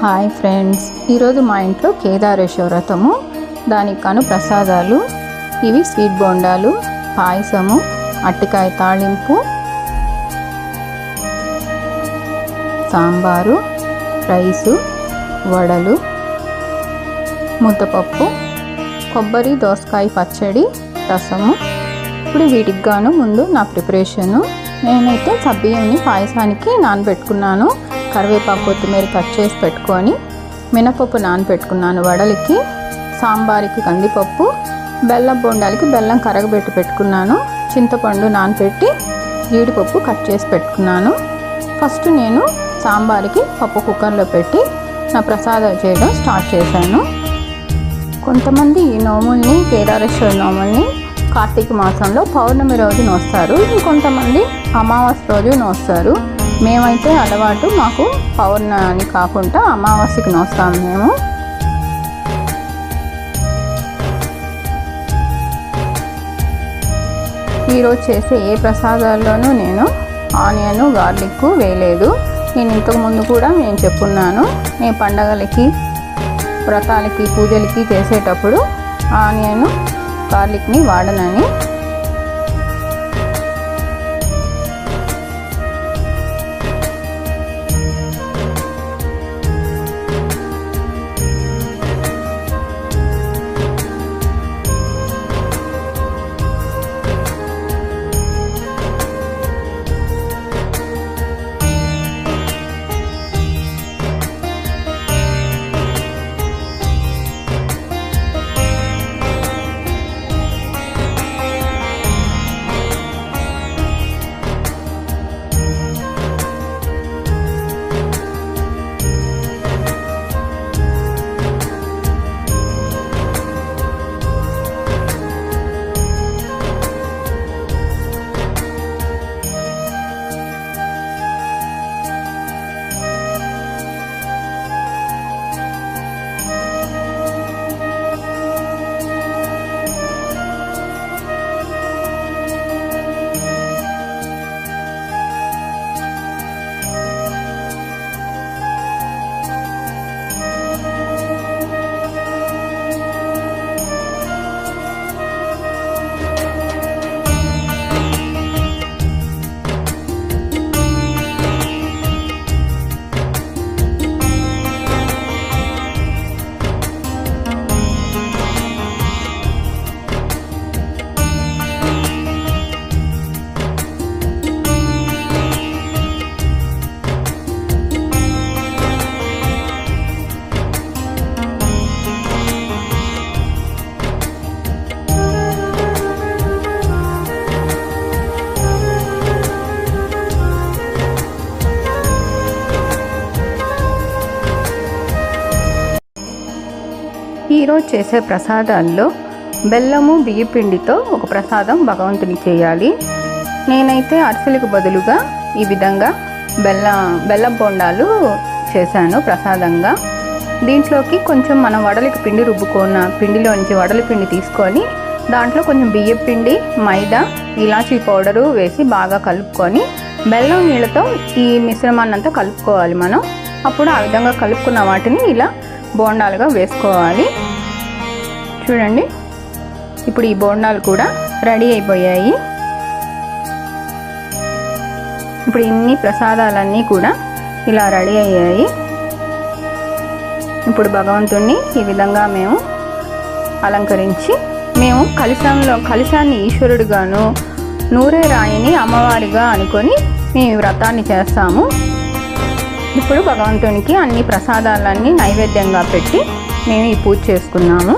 Hi friends, ఈరోజు మా ఇంట్లో కేదారేశ్వర వ్రతము, దానికి కాను ప్రసాదాలు ఇవి స్వీట్ బోండాలు, పాయసము, అట్టికాయ తాళింపు, సాంబారు, రైసు, వడలు, ముద్దపప్పు, కొబ్బరి దోసకాయ పచ్చడి, రసము. ఇప్పుడు వీటికి గాను ముందు నా ప్రిపరేషను. నేనైతే సబ్బియ్యంని పాయసానికి నానబెట్టుకున్నాను. కరివేపాకు కొత్తిమీర కట్ చేసి పెట్టుకొని మినపప్పు నానబెట్టుకున్నాను. వడలకి, సాంబార్కి కందిపప్పు, బెల్లం బొండాలకి బెల్లం కరగబెట్టి పెట్టుకున్నాను. చింతపండు నానబెట్టి జీడిపప్పు కట్ చేసి పెట్టుకున్నాను. ఫస్ట్ నేను సాంబార్కి పప్పు కుక్కర్లో పెట్టి నా ప్రసాదాలు చేయడం స్టార్ట్ చేశాను. కొంతమంది ఈ నోముల్ని, కేదారేశ్వర నోముల్ని కార్తీక మాసంలో పౌర్ణమి రోజు నోస్తారు, ఇంకొంతమంది అమావాస్య రోజు నోస్తారు. మేమైతే అలవాటు, మాకు పౌర్ణమి కాకుండా అమావాస్యకి నోస్తాము మేము. ఈరోజు చేసే ఏ ప్రసాదాల్లోనూ నేను ఆనియన్, గార్లిక్ వేయలేదు. నేను ఇంతకుముందు కూడా నేను చెప్పున్నాను, నేను పండగలకి, వ్రతాలకి, పూజలకి చేసేటప్పుడు ఆనియన్, గార్లిక్ని వాడనని. ఈరోజు చేసే ప్రసాదాల్లో బెల్లము, బియ్యపిండితో ఒక ప్రసాదం భగవంతునికి చేయాలి. నేనైతే అరిసెలకు బదులుగా ఈ విధంగా బెల్లం బొండాలు చేశాను ప్రసాదంగా. దీంట్లోకి కొంచెం మనం వడలకి పిండి రుబ్బుకున్న పిండిలో నుంచి వడల పిండి తీసుకొని దాంట్లో కొంచెం బియ్యపిండి, మైదా, ఇలాచీ పౌడరు వేసి బాగా కలుపుకొని బెల్లం నీళ్ళతో ఈ మిశ్రమాన్ని అంతా కలుపుకోవాలి మనం. అప్పుడు ఆ విధంగా కలుపుకున్న వాటిని ఇలా బోండాలుగా వేసుకోవాలి. చూడండి, ఇప్పుడు ఈ బోండాలు కూడా రెడీ అయిపోయాయి. ఇప్పుడు ఇన్ని ప్రసాదాలన్నీ కూడా ఇలా రెడీ అయ్యాయి. ఇప్పుడు భగవంతుణ్ణి ఈ విధంగా మేము అలంకరించి, మేము కలశాన్ని ఈశ్వరుడుగాను, నూరే రాయిని అమ్మవారిగా అనుకొని మేము ఈ వ్రతాన్ని చేస్తాము. ఇప్పుడు భగవంతునికి అన్ని ప్రసాదాలన్నీ నైవేద్యంగా పెట్టి మేము ఈ పూజ చేసుకున్నాము.